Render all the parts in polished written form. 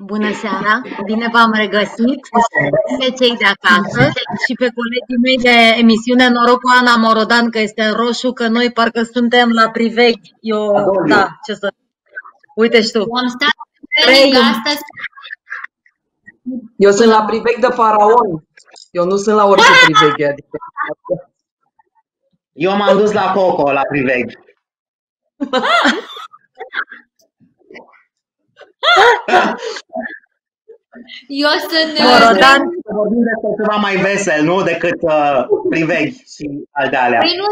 Bună seara! Bine v-am regăsit pe cei de acasă și pe colegii mei de emisiune. Noroc cu Ana Morodan că este în roșu, că noi parcă suntem la priveghi. Da, ce să... Uite și tu. Am stat pe astăzi. Eu sunt la priveghi de faraon. Eu nu sunt la orice priveghi. Adică... Eu m-am dus la Coco, la priveghi. Eu sunt... Morodan, să vorbim despre ceva mai vesel, nu? Decât priveghi și al de alea. Păi nu,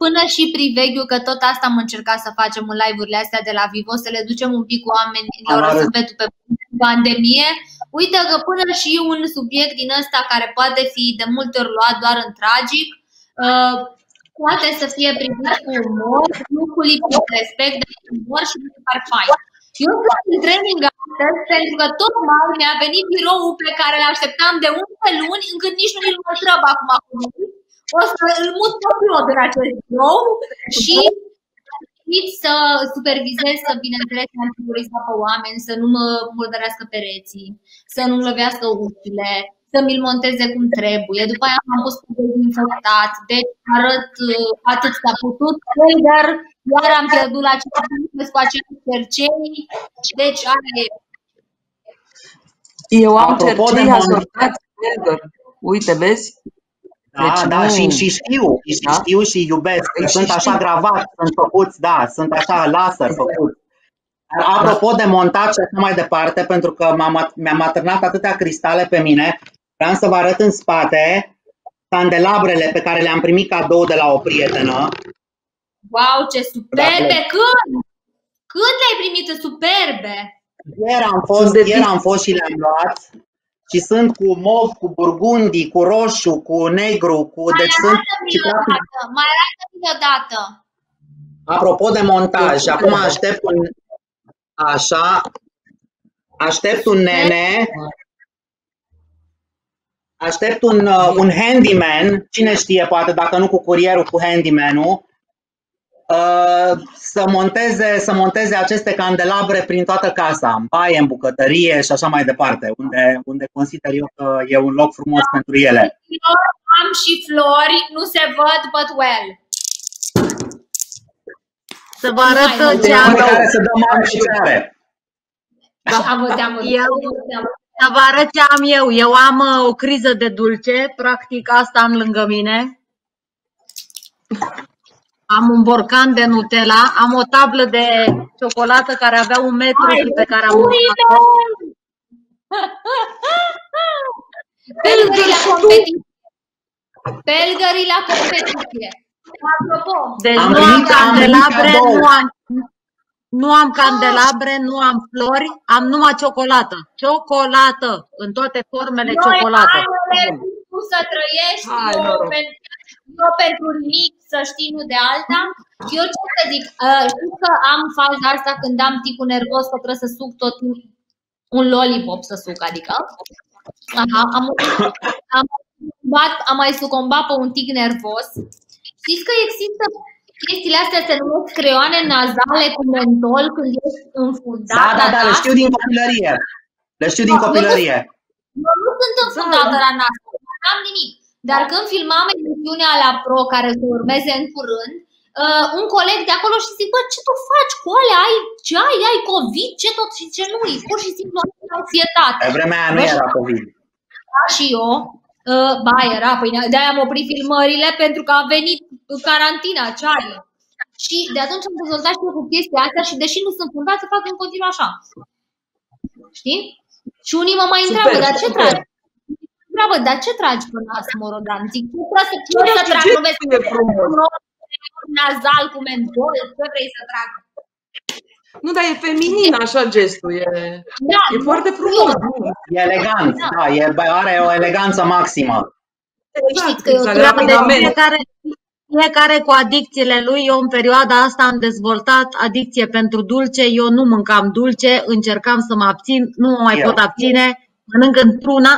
până și priveghiul, că tot asta am încercat să facem în live-urile astea de la Vivo, să le ducem un pic cu oamenilor răsufletul pe pandemie. Uite că până și un subiect din ăsta care poate fi de multe ori luat doar în tragic, poate să fie privit cu umor, nu cu lipsă de respect, dar cu umor și cu super fain. Eu sunt în training astăzi pentru că tocmai mi-a venit biroul pe care îl așteptam de 11 luni, încât nici nu îl mătrăb acum. O să îl mut tot eu de la acest birou și să supervizez, să bineînțeles să securiza pe oameni, să nu mă murdărească pereții, să nu-mi lovească ușile, să mi-l monteze cum trebuie. După aia am pus pe dezinfectat, deci arăt atât s-a putut, dar iar am pierdut la ce cu acești cercei, deci are... Eu am cercei asortați, uite, vezi? Da, deci da, și știu și iubesc. Sunt așa gravați, sunt făcuți, da, sunt așa laser făcuți. Apropo de montat și așa mai departe, pentru că mi-am atârnat atâtea cristale pe mine, vreau să vă arăt în spate candelabrele pe care le-am primit cadou de la o prietenă. Wow, ce superbe! Când? Când le-ai primit superbe? Ieri am fost și le-am luat. Și sunt cu mov, cu burgundii, cu roșu, cu negru, cu... Mai arată-mi odată. Apropo de montaj, acum aștept un nene, aștept un handyman, cine știe, poate dacă nu cu curierul, cu handyman-ul, să monteze aceste candelabre prin toată casa, în baie, în bucătărie și așa mai departe, unde consider eu că e un loc frumos pentru ele. Am și flori, nu se văd, but well. Să vă arăt ce am eu. Să dăm și ce are. Să vă arăt ce am eu. Eu am o criză de dulce, practic asta am lângă mine. Am un borcan de Nutella, am o tablă de ciocolată care avea 1 metru și pe care am mâncat-o. Pelgării la competiție. Pelgării la competiție. Apropo. Deci nu am candelabre, nu am candelabre, nu am flori, am numai ciocolată. Ciocolată, în toate formele ciocolată. Tu să trăiești, eu pentru nimic, să știi, nu de alta. Eu ce să zic, știu că am faza asta când am ticul nervos, că trebuie să suc tot un lollipop să suc, adică am mai sucombat pe un tic nervos. Știți că există chestiile astea, se numesc creioane nazale cu mentol când ești înfundat? Da, le știu din copilărie. Le știu din copilărie. Eu nu sunt înfundată la nas, n-am nimic. Dar când filmam emisiunea la Pro, care se urmeze în curând, un coleg de acolo și zic, bă, ce tu faci cu alea? Ai COVID? Ce tot și ce nu? E pur și simplu anxietate. Pe vremea aia nu era COVID. Și eu, era, păi de-aia am oprit filmările pentru că a venit carantina, Charlie. Și de atunci am dezvoltat și eu cu chestia asta și deși nu sunt fundată, fac în continuu așa. Știi? Și unii mă mai întreabă, dar ce tragi? Dar ce tragi pe nas, Morodan? Zic, ce să trag? Nu vezi un nazal cu mentol? Ce vrei să trag? Nu, dar e feminin așa gestul, e foarte frumos. E elegant, da, are o eleganță maximă. Fiecare cu adicțiile lui. Eu în perioada asta am dezvoltat adicție pentru dulce. Eu nu mâncam dulce, încercam să mă abțin, nu mă mai pot abține. Mănânc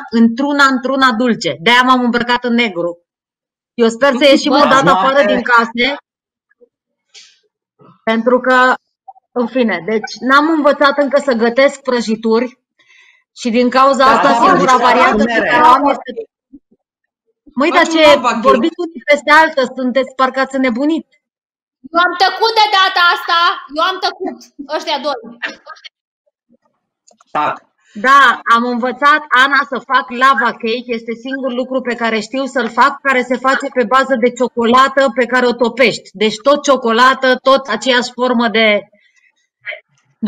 într-una dulce. De-aia m-am îmbrăcat în negru. Eu sper să ieșim o dată afară din case. Pentru că, în fine, deci n-am învățat încă să gătesc prăjituri. Și din cauza asta singura variantă pe care o am este... Măi, dar ce vorbiți unii peste altă, sunteți parcă ați înnebunit. Eu am tăcut de data asta, ăștia doi. Tac. Da, am învățat, Ana, să fac lava cake, este singurul lucru pe care știu să-l fac, care se face pe bază de ciocolată pe care o topești. Deci tot ciocolată, tot aceeași formă de...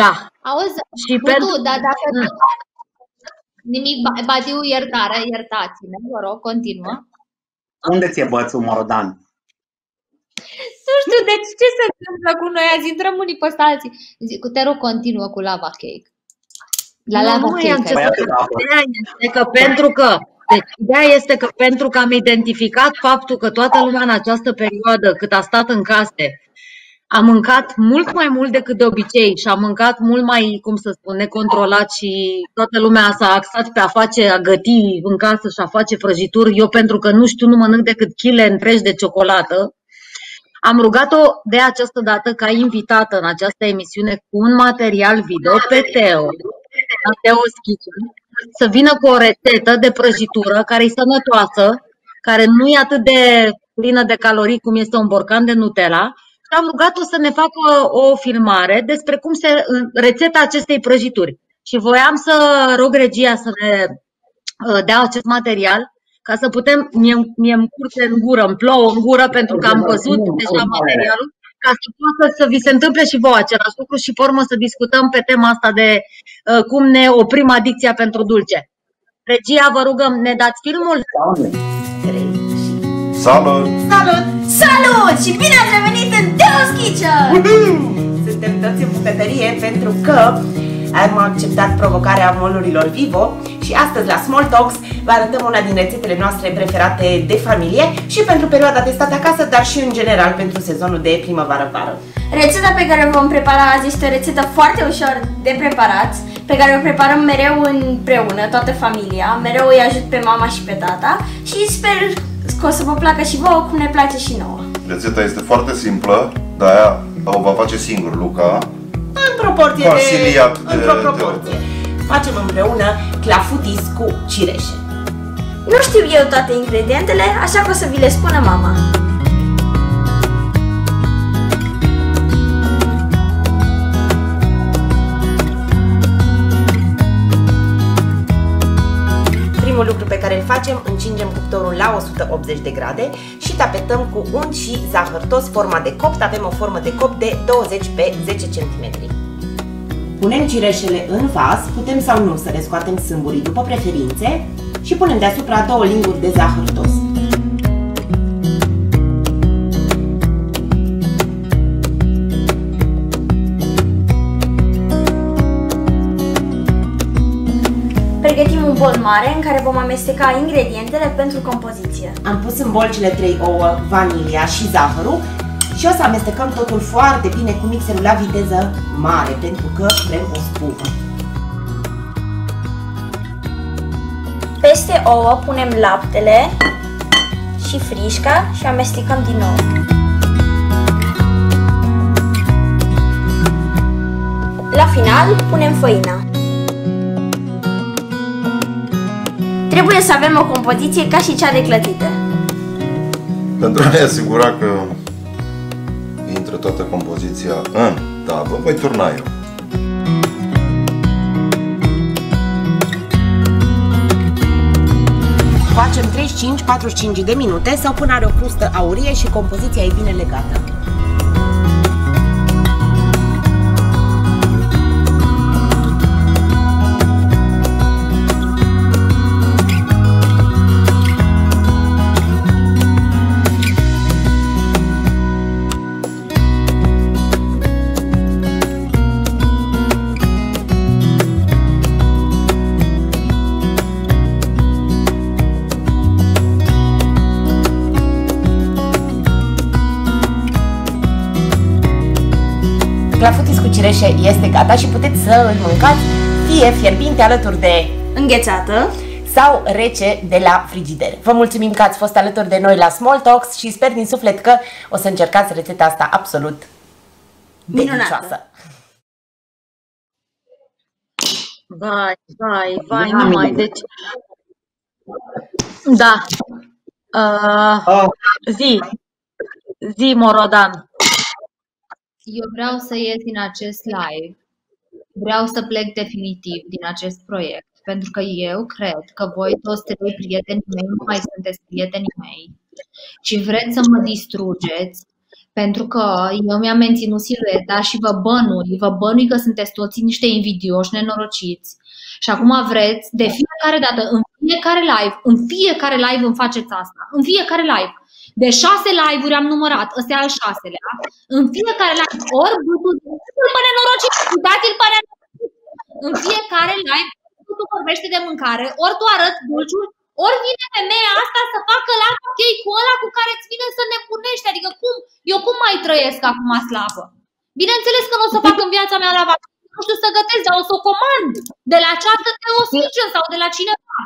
Da. Auzi, și dacă... Nimic, Badiu, iertați-ne, vă rog, continuă. Unde ți-e bățul, Morodan? Nu știu, deci ce se întâmplă cu noi azi? Intrăm unii peste alții. Zic, te rog, continuă cu lava cake. Ideea este că pentru că am identificat faptul că toată lumea în această perioadă, cât a stat în case, a mâncat mult mai mult decât de obicei și a mâncat mult mai, cum să spun, necontrolat și toată lumea s-a axat pe a găti în casă și a face prăjituri. Eu, pentru că nu mănânc decât chile întregi de ciocolată, am rugat-o de această dată ca invitată în această emisiune cu un material video pe Teo's Kitchen, să vină cu o rețetă de prăjitură care e sănătoasă, care nu e atât de plină de calorii cum este un borcan de Nutella. Și am rugat-o să ne facă o filmare despre cum se rețeta acestei prăjituri. Și voiam să rog regia să ne dea acest material ca să putem, mie-mi curge în gură, îmi plouă în gură pentru că am văzut deja materialul, ca să poată să vi se întâmple și vouă același lucru și pe urmă să discutăm pe tema asta de cum ne oprim adicția pentru dulce. Regia, vă rugăm, ne dați filmul? Salut! Salut! Salut! Și bine ați revenit în Teo's Kitchen! Suntem toți în bucătărie pentru că am acceptat provocarea molurilor Vivo și astăzi la Small Talks vă arătăm una din rețetele noastre preferate de familie și pentru perioada de stat acasă, dar și în general pentru sezonul de primăvară-vară. Rețeta pe care o vom prepara azi este o rețetă foarte ușor de preparat, pe care o preparăm mereu împreună, toată familia. Mereu îi ajut pe mama și pe tata și sper că o să vă placă și vouă cum ne place și nouă. Rețeta este foarte simplă, de-aia o va face singur Luca. În proporție într-o proporție. Facem împreună clafoutis cu cireșe. Nu știu eu toate ingredientele, așa că o să vi le spună mama. Primul lucru pe care îl facem, încingem cuptorul la 180 de grade și tapetăm cu unt și zahărtos forma de copt. Avem o formă de copt de 20 pe 10 cm. Punem cireșele în vas, putem sau nu să le scoatem sâmburii după preferințe și punem deasupra 2 linguri de zahărtos. Pregătim un bol mare în care vom amesteca ingredientele pentru compoziție. Am pus în bol cele 3 ouă, vanilia și zahărul și o să amestecăm totul foarte bine cu mixerul la viteză mare pentru că vrem o spumă. Peste ouă punem laptele și frișca și amestecăm din nou. La final punem făina. să avem o compoziție ca și cea de clătite. Pentru a ne asigura că intră toată compoziția în tavă, voi turna eu. Facem 35-45 de minute sau până are o crustă aurie și compoziția e bine legată. Clafoutis cu cireșe este gata și puteți să îl mâncați fie fierbinte alături de Înghețată sau rece de la frigider. Vă mulțumim că ați fost alături de noi la Small Talks și sper din suflet că o să încercați rețeta asta absolut delicioasă. Vai, numai, deci... Da. Zi, Morodan. Eu vreau să ies din acest live, vreau să plec definitiv din acest proiect, pentru că eu cred că voi toți trei prietenii mei nu mai sunteți prietenii mei și vreți să mă distrugeți, pentru că eu mi-am menținut silueta și vă bănui că sunteți toți niște invidioși nenorociți și acum vreți de fiecare dată, în fiecare live îmi faceți asta, în fiecare live. De 6 live-uri am numărat, ăsta e al 6-lea. În fiecare live, ori butul pe nenorocit, uitați-l pe nenorocit. În fiecare live, butul vorbește de mâncare, ori tu arăți dulciuri, ori vine femeia asta să facă lava cake-ul ăla cu care îți vine să nebunești. Adică cum? Eu cum mai trăiesc acum slabă? Bineînțeles că nu o să fac în viața mea lava cake, nu știu să gătesc, dar o să o comand de la cealaltă Teosticen sau de la cineva.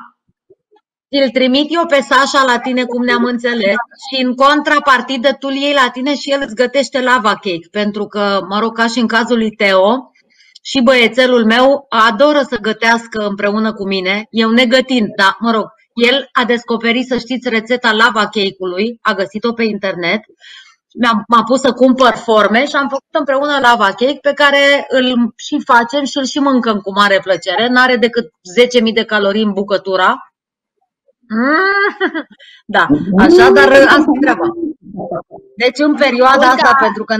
Îl trimit eu pe Sasha la tine, cum ne-am înțeles, și în contrapartidă tu îl iei la tine și el îți gătește lava cake, pentru că, mă rog, ca și în cazul lui Teo, și băiețelul meu adoră să gătească împreună cu mine, eu negătind, dar, mă rog, el a descoperit, să știți, rețeta lava cake-ului, a găsit-o pe internet, m-a pus să cumpăr forme și am făcut împreună lava cake pe care îl și facem și îl și mâncăm cu mare plăcere, n-are decât 10.000 de calorii în bucătura. Da, așa, dar asta e treaba. Deci în perioada asta, pentru că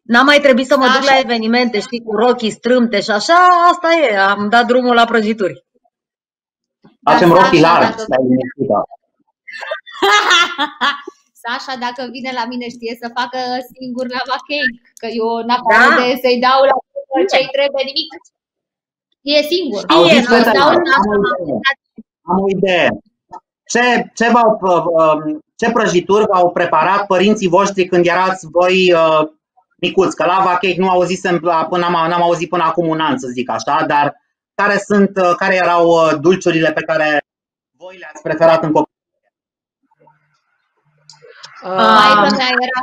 n-am mai trebuit să mă duc la evenimente, știi, cu rochii strâmte și așa, asta e, am dat drumul la prăjituri. Facem rochii largi, stai liniștită. Sasha, dacă vine la mine, știe să facă singur lava cake, că eu n-afară de să-i dau la ce-i trebuie nimic. E singur. Am o idee. Ce prăjituri v-au preparat părinții voștri când erați voi micuți? Că lava cake nu auzisem n-am auzit până acum un an, să zic așa, dar care erau dulciurile pe care voi le-ați preferat în copilărie? Maica mea era...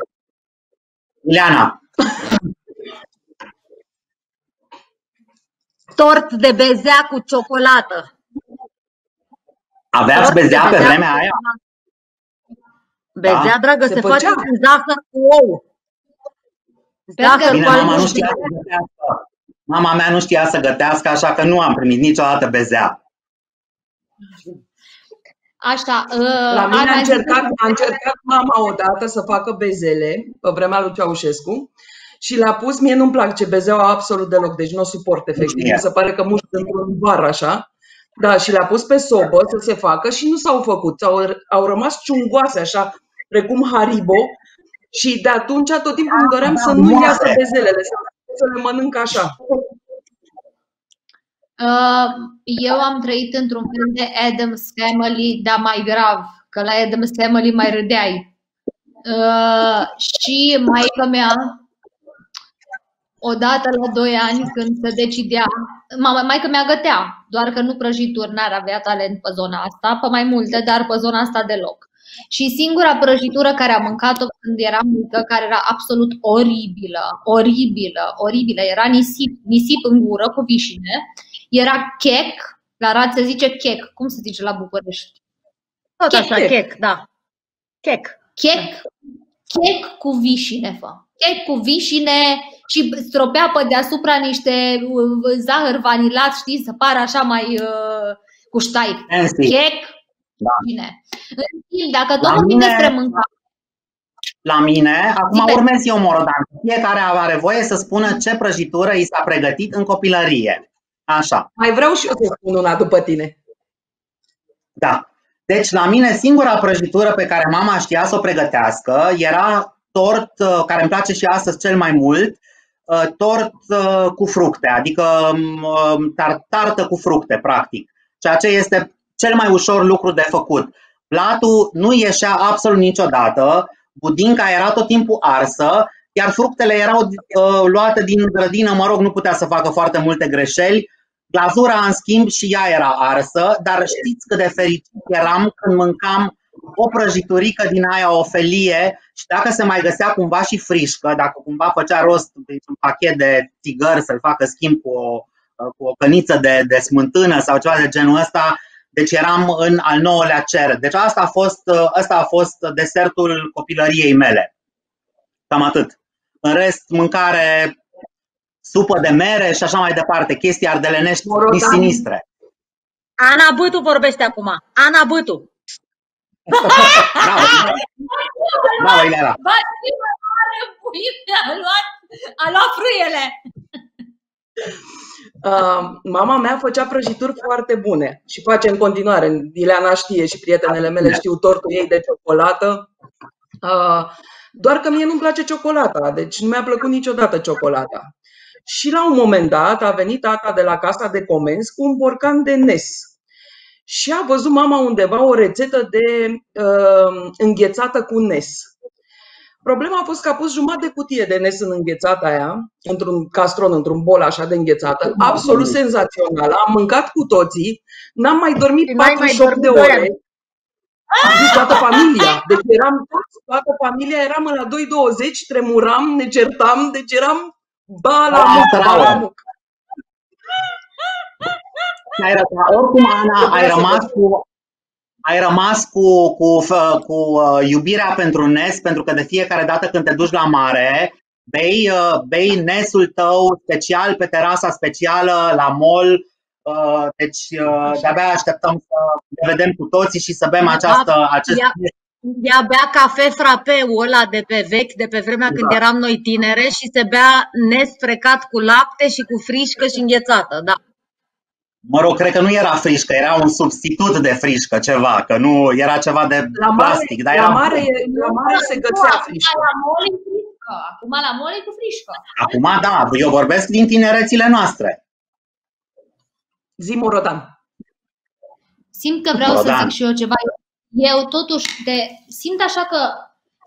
Ileana. Tort de bezea cu ciocolată. Aveați bezea pe vremea aia? Bezea, dragă, se face cu zahăr cu ou. Bine, mama mea nu știa să gătească, așa că nu am primit niciodată bezea. Așa, la mine a încercat mama odată să facă bezele, pe vremea lui Ceaușescu, și le-a pus, mie nu-mi place bezeaua absolut deloc, deci nu o suport efectiv, mi se pare că mușcă într-un bar așa. Da, și le-a pus pe sobă să se facă și nu s-au făcut, au rămas ciungoase așa, precum Haribo, și de atunci tot timpul îmi doream să nu iasă bezelele, să le mănânc așa. Eu am trăit într-un fel de Addams Family, dar mai grav, că la Addams Family mai râdeai. Și maica mea, odată la 2 ani, când se decidea, maica mea gătea, doar că nu prăjituri, n-ar avea talent pe zona asta, pe mai multe, dar pe zona asta deloc. Și singura prăjitură care am mâncat-o când eram mică, care era absolut oribilă, era nisip în gură cu vișine, era chec La Arad se zice chec. Cum se zice la București? Tot așa, chec, da. Chec. Chec cu vișine, fă. Chec cu vișine și stropea pe deasupra niște zahăr vanilat, știi, să pară așa mai cu ștai. Chec, vișine. În schimb, dacă tot vorbim despre mâncare. La mine, acum urmez eu, Morodan. Fiecare are voie să spună ce prăjitură i s-a pregătit în copilărie. Așa. Mai vreau și eu să spun una după tine. Da. Deci, la mine, singura prăjitură pe care mama știa să o pregătească era tort, care îmi place și astăzi cel mai mult, tort cu fructe, adică tartă cu fructe, practic. Ceea ce este cel mai ușor lucru de făcut. Platul nu ieșea absolut niciodată, budinca era tot timpul arsă, iar fructele erau luate din grădină, mă rog, nu putea să facă foarte multe greșeli. Glazura, în schimb, și ea era arsă, dar știți cât de fericit eram când mâncam o prăjiturică din aia, o felie, și dacă se mai găsea cumva și frișcă, dacă cumva făcea rost un pachet de țigări să-l facă schimb cu o căniță de smântână sau ceva de genul ăsta, deci eram în al 9-lea cer. Deci asta a fost desertul copilăriei mele. Cam atât. În rest, mâncare, supă de mere și așa mai departe, chestii ardelenești sinistre. Ana Bâtu vorbește acum. Ana Bâtu. Bravo, Ileana. A luat frâiele. Mama mea făcea prăjituri foarte bune și face în continuare. Ileana știe și prietenele mele știu tortul ei de ciocolată. Doar că mie nu-mi place ciocolata, deci nu mi-a plăcut niciodată ciocolata. Și la un moment dat a venit tata de la casa de comenzi cu un borcan de Nes. Și a văzut mama undeva o rețetă de înghețată cu Nes. Problema a fost că a pus jumătate de cutie de Nes în înghețata aia, într-un castron, într-un bol așa de înghețată, absolut senzațional. Am mâncat cu toții, n-am mai dormit 48 de ore. Am zis toată familia. Deci toată familia, eram la 2:20, tremuram, ne certam, deci eram balamuc. Oricum, Ana, ai rămas cu iubirea pentru Nes, pentru că de fiecare dată când te duci la mare, bei Nesul tău special pe terasa specială la mall. Deci de-abia așteptăm să ne vedem cu toții și să bem acest Ea bea cafe frapeul ăla de pe vechi, de pe vremea când eram noi tinere, și se bea Nes frecat cu lapte și cu frișcă și înghețată, da. Mă rog, cred că nu era frișcă, era un substitut de frișcă, ceva, că nu era ceva de plastic. La mare se găsea frișcă. Acum la mole cu frișcă. Acum da, eu vorbesc din tinerețile noastre. Zi, Morodan. Simt că vreau să zic și eu ceva. Eu totuși simt așa că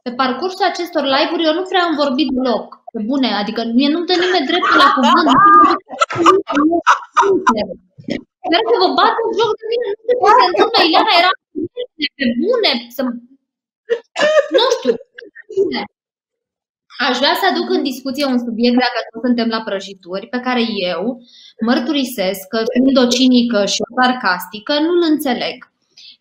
pe parcursul acestor live-uri eu nu prea am vorbit deloc. Pe bune, adică mie nu-mi dă nimeni dreptul la cuvânt. Vreau să vă bat în joc de mine. Nu știu ce se întâmplă. Ileana era pe bune. Nu știu. Aș vrea să aduc în discuție un subiect, dacă nu suntem la prăjituri, pe care eu mărturisesc că, fiind o cinică și o sarcastică, nu-l înțeleg.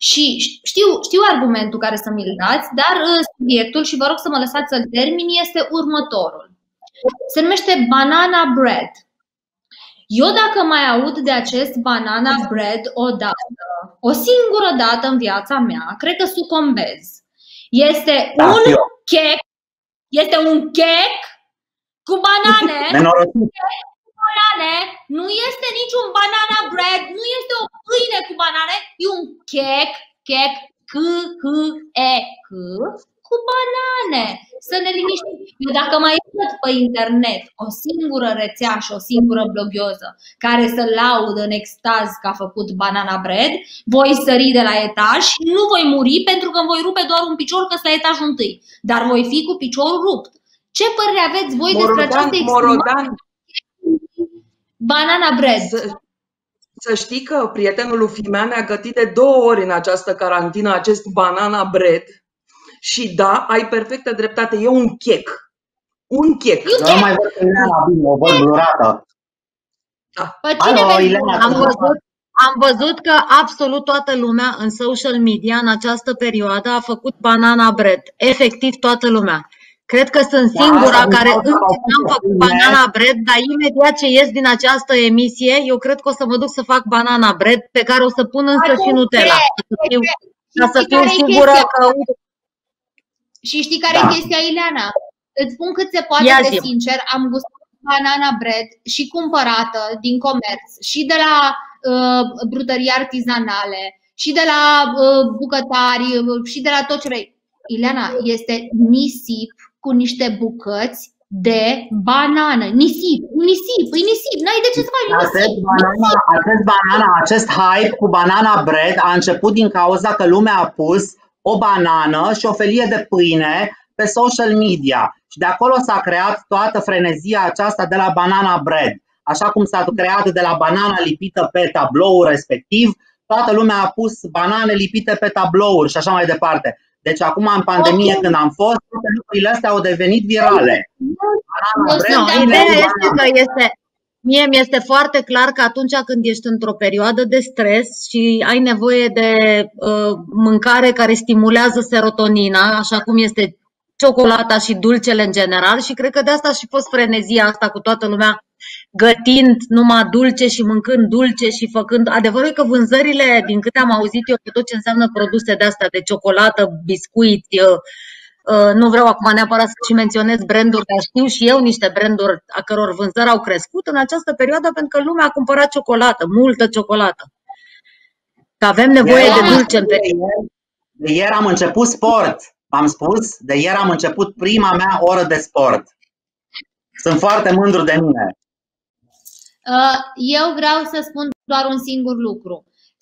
Și știu argumentul care să mi-l dați, dar subiectul, și vă rog să mă lăsați să-l termin, este următorul. Se numește banana bread. Eu dacă mai aud de acest banana bread o singură dată în viața mea, cred că sucombez. Este un cake cu banane. Nu este niciun banana bread, nu este o pâine cu banane, e un cake cu banane. Să ne liniștim. Eu dacă mai văd pe internet o singură rețea și o singură blogioză care să laudă în extaz că a făcut banana bread, voi sări de la etaj și nu voi muri pentru că îmi voi rupe doar un picior, că sunt la etajul întâi, dar voi fi cu piciorul rupt. Ce părere aveți voi despre această exprimare? Banana bread. Să știi că prietenul lui Fimea ne-a gătit de 2 ori în această carantină acest banana bread. Și da, ai perfectă dreptate, e un cake. Un cake. Nu mai văd Ileana bine, o văd blurată. Pe cine vezi? Am văzut că absolut toată lumea în social media în această perioadă a făcut banana bread. Efectiv toată lumea. Cred că sunt singura care încă n-am făcut banana bread, dar imediat ce ies din această emisie, eu cred că o să mă duc să fac banana bread, pe care o să pun însă și Nutella. Ca să fiu sigură că... Și știi care e chestia, Ileana? Îți spun cât se poate de sincer, am gustat banana bread și cumpărată din comerț, și de la brutării artizanale, și de la bucătari, și de la tot ce vrei. Ileana, este nisip cu niște bucăți de banană. Nisip, n-ai de ce să faci acest hype cu banana bread a început din cauza că lumea a pus o banană și o felie de pâine pe social media. Și de acolo s-a creat toată frenezia aceasta de la banana bread. Așa cum s-a creat de la banana lipită pe tabloul respectiv, toată lumea a pus banane lipite pe tablouri și așa mai departe. Deci acum în pandemie când am fost, toate lucrurile astea au devenit virale. Ideea este că mie mi-este foarte clar că atunci când ești într-o perioadă de stres și ai nevoie de mâncare care stimulează serotonina, așa cum este ciocolata și dulcele în general, și cred că de asta și fost frenezia asta cu toată lumea gătind numai dulce și mâncând dulce și făcând... Adevărul e că vânzările, din câte am auzit eu, pe tot ce înseamnă produse de astea, de ciocolată, biscuiți, nu vreau acum neapărat să și menționez branduri, dar știu și eu niște branduri a căror vânzări au crescut în această perioadă pentru că lumea a cumpărat ciocolată, multă ciocolată. Că avem nevoie de dulce în perioadă. De ieri am început sport. Am spus, de ieri am început prima mea oră de sport. Sunt foarte mândru de mine. Eu vreau să spun doar un singur lucru.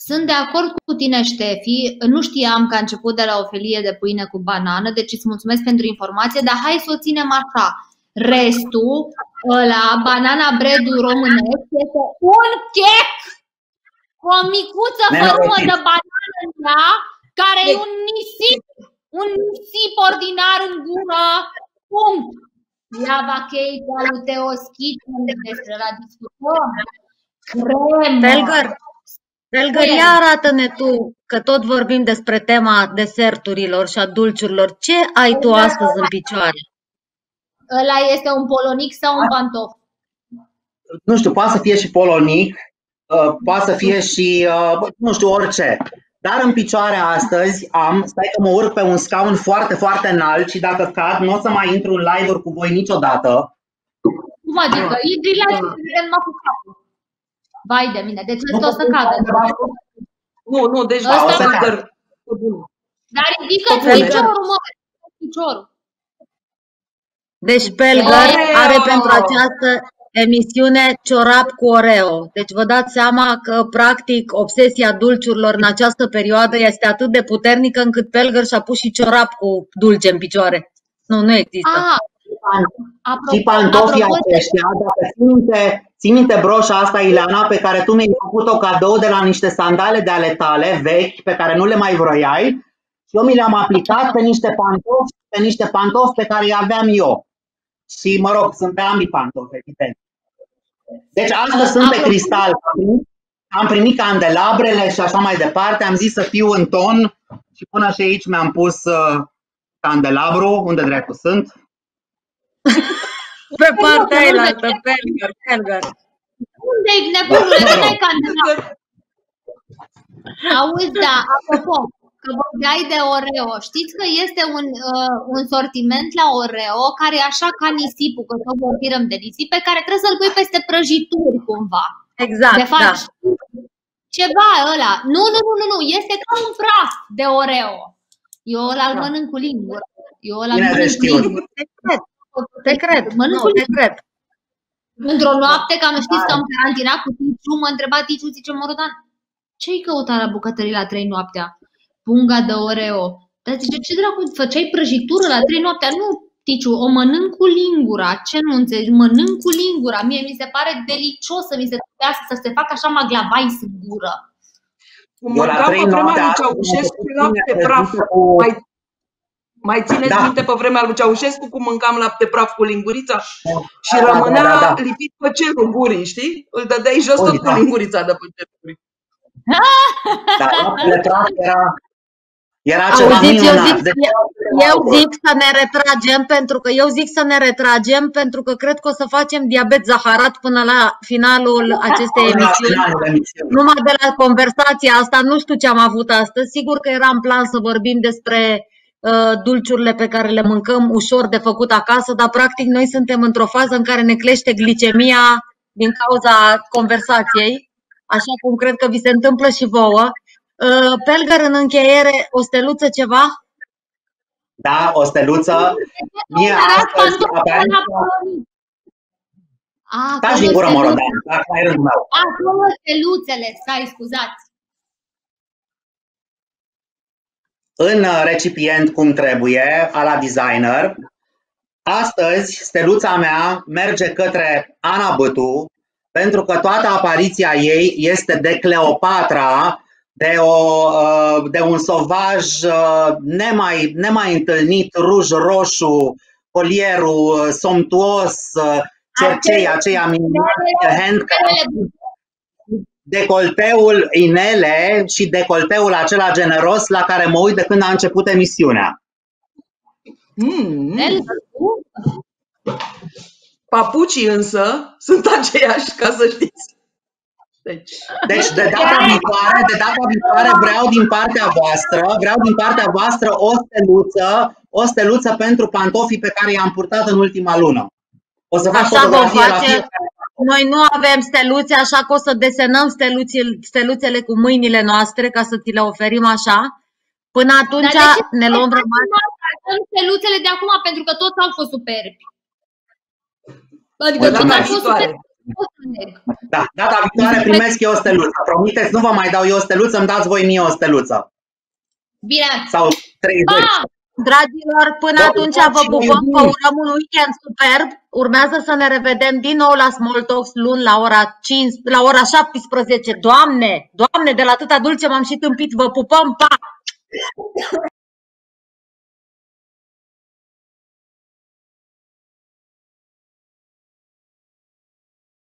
Sunt de acord cu tine, Ștefi. Nu știam că a început de la o felie de pâine cu banană, deci îți mulțumesc pentru informație, dar hai să o ținem așa. Restul, la banana bread-ul românesc, este un chec cu o micuță fărâmă de banană în ea, care e un nisip ordinar în gură. Punct. Iava Cheita lui Teoschiță, despre la discutăm. Cremă. Pelgăr, ia arată-ne tu, că tot vorbim despre tema deserturilor și a dulciurilor. Ce ai tu astăzi în picioare? Ăla este un polonic sau un pantof? Nu știu, poate să fie și polonic, poate să fie și, nu știu, orice. Dar în picioare astăzi stai că mă urc pe un scaun foarte, foarte înalt și dacă cad, nu o să mai intru în live-uri cu voi niciodată. Cum adică? Intri la numai cu capul. Vai de mine, deci ăsta o să cadă. Nu, deci ăsta o să cadă. Dar ridică-ți piciorul. Deci Pelgăr are pentru această emisiune ciorap cu Oreo. Deci vă dați seama că practic obsesia dulciurilor în această perioadă este atât de puternică încât Pelgăr și-a pus și ciorap cu dulce în picioare. Nu există. Și pantofii aceștia, dacă ții minte broșa asta, Ileana, pe care tu mi-ai făcut-o cadou de la niște sandale de ale tale, vechi, pe care nu le mai vroiai, și eu mi le-am aplicat pe niște pantofi pe care îi aveam eu. Și, mă rog, sunt pe ambii pantofi, evident. Deci astăzi sunt pe cristal. Am primit candelabrele și așa mai departe. Am zis să fiu în ton și până și aici mi-am pus candelabru. Unde dracu sunt? Pe partea ailaltă, Pelgăr. Unde-i nebunule? Nu ai candelabru. Auzi, da, apropo, că vorbeai de Oreo. Știți că este un sortiment la Oreo care e așa ca nisipul, că tot vorbim de nisip, pe care trebuie să-l pui peste prăjituri cumva. Exact, de fapt, ceva ăla. Nu, este ca un praf de Oreo. Eu ăla-l mănânc cu lingură. Te cred. Într-o noapte, că știți că am carantinat cu Ticiu, m-a întrebat Ticiu, zice, Morodan, ce-i căutat la bucătării la 3 noaptea? Punga de Oreo. Dar zice, ce dracu, făceai prăjitură la 3 noaptea? Nu, Ticiu, o mănânc cu lingura. Ce nu înțelegi? Mănânc cu lingura. Mie mi se pare delicios să mi se tupească, să se facă așa maglavais în gură. Mâncam pe vremea lui Ceaușescu lapte praf. Mai țineți minte pe vremea lui Ceaușescu cum mâncam lapte praf cu lingurița? Și rămânea lipit pe cerul gurii, știi? Îl dădeai jos tot cu lingurița de pe cerul gurii. Dar laptele praf era ceva minunat. Eu zic să ne retragem pentru că cred că o să facem diabet zaharat până la finalul acestei emisiuni. Numai de la conversația asta, nu știu ce am avut astăzi. Sigur că era în plan să vorbim despre dulciurile pe care le mâncăm ușor de făcut acasă, dar practic noi suntem într-o fază în care ne crește glicemia din cauza conversației, așa cum cred că vi se întâmplă și vouă. Pelger, în încheiere, o steluță ceva? Da, o steluță. Mie astăzi Taci din gură, Morodan, dacă ai rândul meu. Acolo steluțele, stai, scuzați. În recipient cum trebuie, a la designer. Astăzi, steluța mea merge către Ana Bătu, pentru că toată apariția ei este de Cleopatra, de un sovaj nemai întâlnit, ruj roșu, colierul somptuos, cercei aceia minunate, handcraft, decolteul inele și decolteul acela generos la care mă uit de când a început emisiunea. Papucii însă sunt aceiași, ca să știți. Deci de data viitoare vreau din partea voastră o steluță pentru pantofii pe care i-am purtat în ultima lună. O să fac fotografie la fiecare. Noi nu avem steluțe, așa că o să desenăm steluțele cu mâinile noastre ca să ți le oferim așa. Până atunci ne luăm rămas. Steluțele de acum pentru că toți au fost superbi. Adică toți au fost superbi. Da, data viitoare primesc eu o steluță. Promiteți, nu vă mai dau eu o steluță, îmi dați voi mie o steluță. Bine. Sau 30. Dragilor, până atunci vă pupăm, vă urăm un weekend superb. Urmează să ne revedem din nou la Small Talks luni la ora 17. Doamne, de la atâta dulce m-am și tâmpit. Vă pupăm, pa!